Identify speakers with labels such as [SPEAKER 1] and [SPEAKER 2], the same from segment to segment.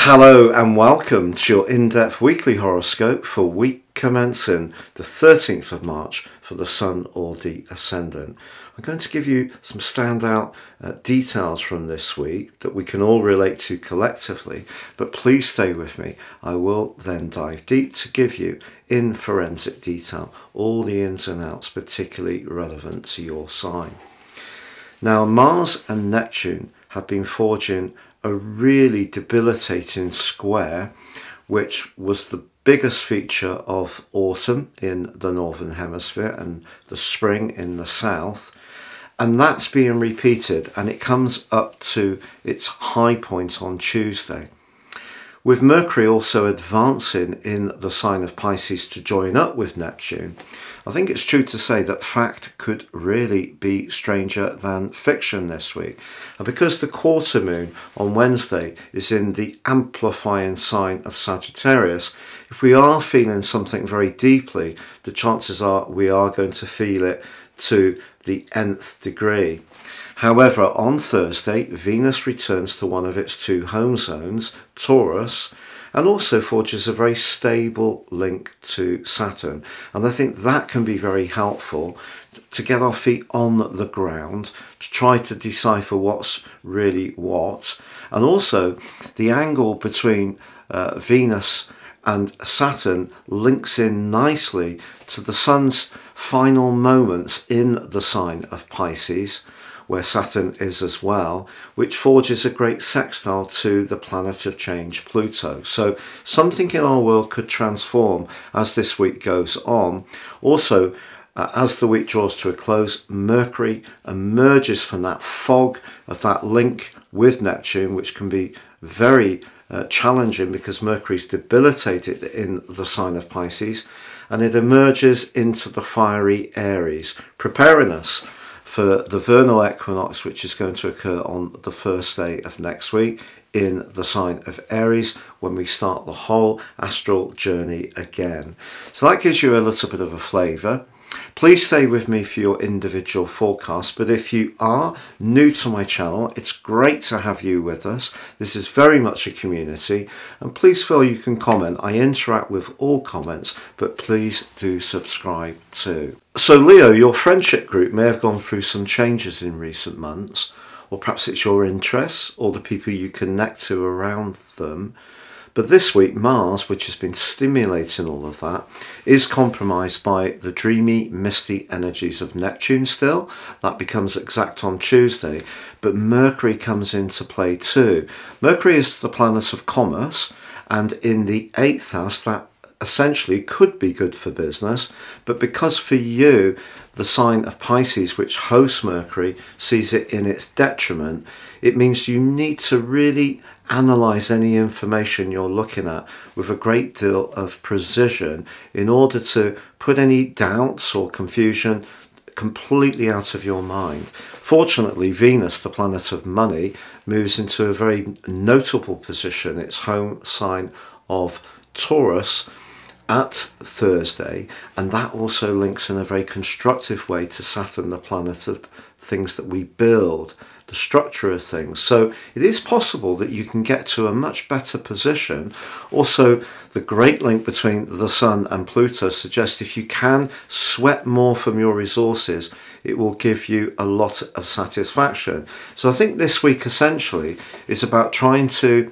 [SPEAKER 1] Hello and welcome to your in-depth weekly horoscope for week commencing the 13th of March for the Sun or the Ascendant. I'm going to give you some standout details from this week that we can all relate to collectively, but please stay with me. I will then dive deep to give you in forensic detail all the ins and outs particularly relevant to your sign. Now, Mars and Neptune have been forging a really debilitating square, which was the biggest feature of autumn in the northern hemisphere and the spring in the south, and that's being repeated, and it comes up to its high point on Tuesday. With Mercury also advancing in the sign of Pisces to join up with Neptune, I think it's true to say that fact could really be stranger than fiction this week. And because the quarter moon on Wednesday is in the amplifying sign of Sagittarius, if we are feeling something very deeply, the chances are we are going to feel it to the nth degree. However, on Thursday, Venus returns to one of its two home zones, Taurus, and also forges a very stable link to Saturn. And I think that can be very helpful to get our feet on the ground, to try to decipher what's really what. And also, the angle between Venus and Saturn links in nicely to the Sun's final moments in the sign of Pisces, where Saturn is as well, which forges a great sextile to the planet of change, Pluto. So something in our world could transform as this week goes on. Also, as the week draws to a close, Mercury emerges from that fog of that link with Neptune, which can be very challenging because Mercury's debilitated in the sign of Pisces, and it emerges into the fiery Aries, preparing us for the vernal equinox, which is going to occur on the first day of next week in the sign of Aries, when we start the whole astral journey again. So that gives you a little bit of a flavour. Please stay with me for your individual forecast, but if you are new to my channel, it's great to have you with us. This is very much a community, and please feel you can comment. I interact with all comments, but please do subscribe too. So Leo, your friendship group may have gone through some changes in recent months, or perhaps it's your interests or the people you connect to around them. But this week, Mars, which has been stimulating all of that, is compromised by the dreamy, misty energies of Neptune still. That becomes exact on Tuesday. But Mercury comes into play too. Mercury is the planet of commerce, and in the 8th house, that essentially could be good for business. But because for you, the sign of Pisces, which hosts Mercury, sees it in its detriment, it means you need to really analyze any information you're looking at with a great deal of precision in order to put any doubts or confusion completely out of your mind. Fortunately, Venus, the planet of money, moves into a very notable position, its home sign of Taurus, at Thursday, and that also links in a very constructive way to Saturn, the planet of things that we build, the structure of things. So it is possible that you can get to a much better position. Also, the great link between the Sun and Pluto suggests if you can sweat more from your resources, it will give you a lot of satisfaction. So I think this week essentially is about trying to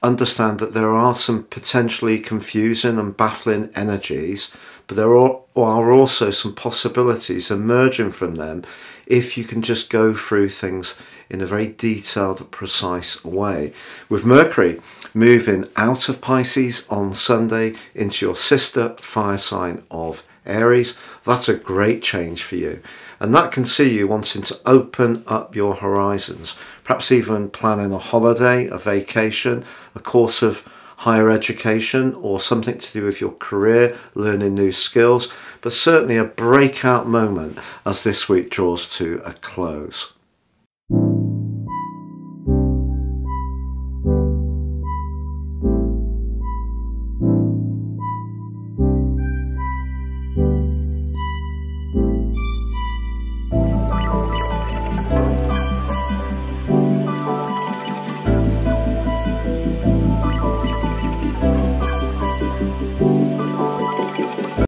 [SPEAKER 1] understand that there are some potentially confusing and baffling energies, but there are also some possibilities emerging from them if you can just go through things in a very detailed, precise way. With Mercury moving out of Pisces on Sunday into your sister fire sign of Aries, that's a great change for you. And that can see you wanting to open up your horizons, perhaps even planning a holiday, a vacation, a course of higher education, or something to do with your career, learning new skills, but certainly a breakout moment as this week draws to a close.